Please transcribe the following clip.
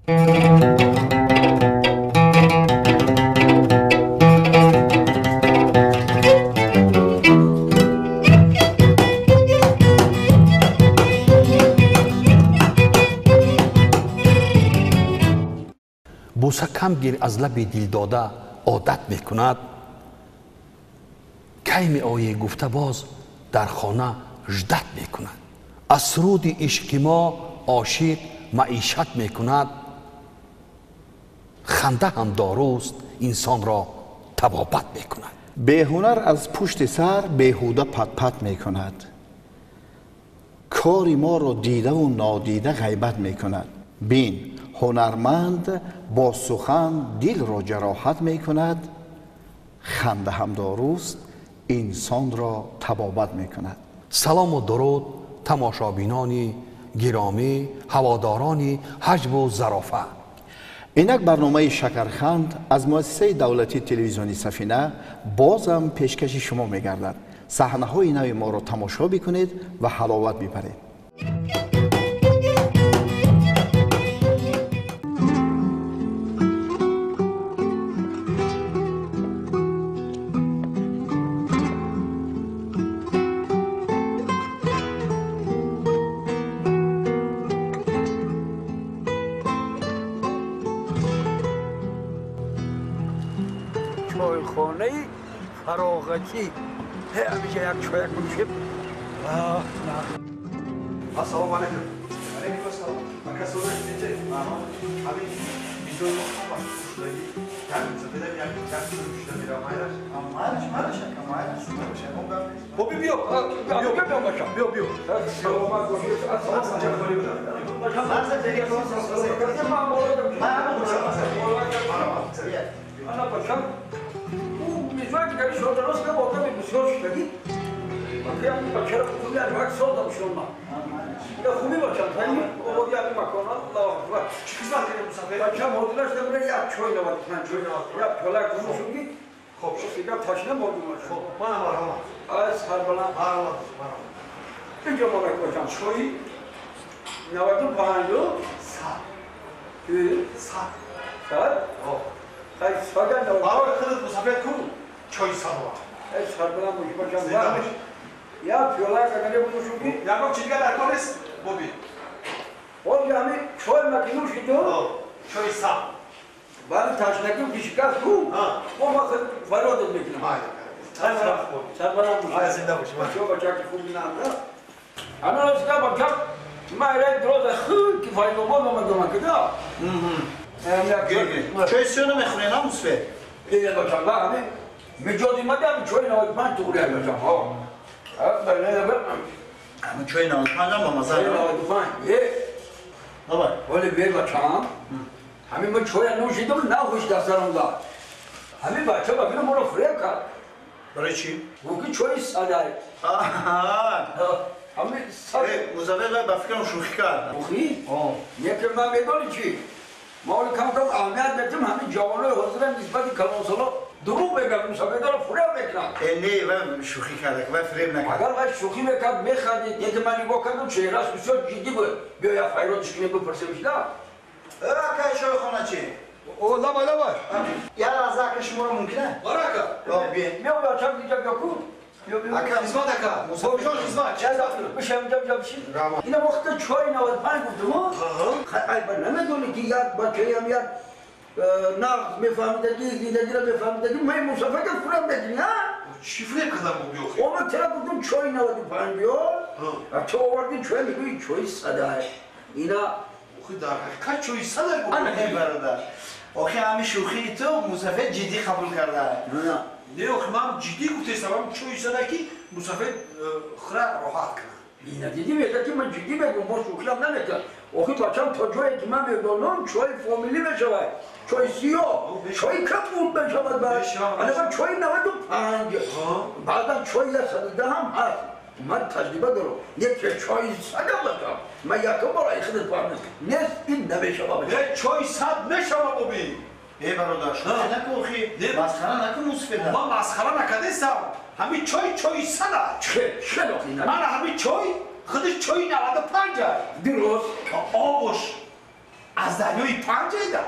بوسه کم گیر از لب دل داده عادت میکند. کی می آیی گفته باز در خانه جدت میکند. از سرود عشق ما عاشق معیشت میکند. خنده هم داروست انسان را طبابت میکند. بیهنر از پشت سر بیهوده پت پت میکند. کاری ما را دیده و نادیده غیبت میکند. بین هنرمند با سخن دل را جراحت میکند. خنده هم داروست انسان را طبابت میکند. سلام و درود تماشابینان گرامی، هواداران حجم و ظرافت. اینک برنامه شکرخند از مؤسسه دولتی تلویزیونی سفینه بازم پیشکش شما میگردد. صحنه های نوی ما را تماشا بکنید و حلاوت ببرید. چایخانه فراغتی همیشه یک چای کنشیم. السلام علیکم. علیکم السلام. من کسایی که همین ویدیو رو خوشداری کردم. زدم یک کسی رو خوشداری را مایلش. مایلش مایلش. بابی بیا. بیا. سلام خوبی باشم تایی آوردی همین مکانات الله اکبر چی خدمت کنیم مسافر؟ بچه مردنش نمیره یک چای نوید من چای نوید یک پلک کنم شدی خب دیگر تشنه مردم باشم خب من مرحبا از هر بلند مرحبا اینجا مالک باشم چای 95 صد خیلی ساگه نوید برای خودت مسافر کن چای صد از هر بلند باشم یا پلک اگر بودو شدی یکم چی دیگه در کار است بابی خب یعنی چای مکنو شدی چای صد بعد تشنگی بیشکست تو ما خیلی فرادت میکنم سربرم باشم زنده باشی بچه که خوب نامده انا رسیده بچه ما ایره دروز خیلی که فایده بود آمدم کده چای سیونو میخونی نه مصفه؟ اینه بچه الله همه میجادی مده همه چای نوید من توری هم بچه ها همه چای 95 هم با مزه چای 95 ولی بیر بچه هم همین من چای نوشیدم نخوش دسترم داد همین بچه بگیره ما رو فریب کرد برای چی؟ گوکی چای ساده همین ساده مزاوه با فکرم شوخی کرد شوخی؟ یکی من میدانی چی؟ ما ولی کم اهمیت بدیم همین جوانای حاضر نسبت کلانسالا دروغ بگم مسابقه داره فریب میکنم نه و شوخی کرده و فریب نکرد اگر باید شوخی میکرد میخندید یکی من نگاه کردم چهرهش بسیار جدی بود بیا یا خیراتش کنه بپرسیمش نه که چای خانه چی؟ او لبا یه لحظه که شما رو ممکنه؟ برکه بیا بچم دیگه بیا کو اکا خدمت اکا مسافر جان خدمت چه بشم جم شید اینا وقت چای 95 گفتم خیلی نمیدونی که یک بچه هم یک نقد میفهمیدگی زندگی را میفهمیدگی من مسافر که فرم بگیری ها؟ چی فرق کردم بابی آخی؟ من ترا گفتم چای 95 بیا تو آوردی چای میگوی چای ساده اینا آخی در حقیقت چای ساده بابی نه برادر آخی همین شوخی تو مسافر جدی قبول کرده نه آخی من جدی گفتم هم چای ساده که مسافر خره راحت کنه اینا دیدی میگه که من جدی بگم ما شوخی هم نمیکنم آخی بچم تا جایی که من میدانم چای فامیلی بشود چای سیاه چای کپود بشود بعد چای 95 بعدا چای 110 هم هست من تجربه دارم یک چای ساده باشم من یکم برای خودت فهمید نیست این نمیشه بابا چای صد نشوه بابی ای برادر شوخی نکن آخی مسخره نکن مسافر من مسخره نکردستم همین چای صده چه آخی من همین چای خودش چای 95 درست آبش از دریای پنج ایده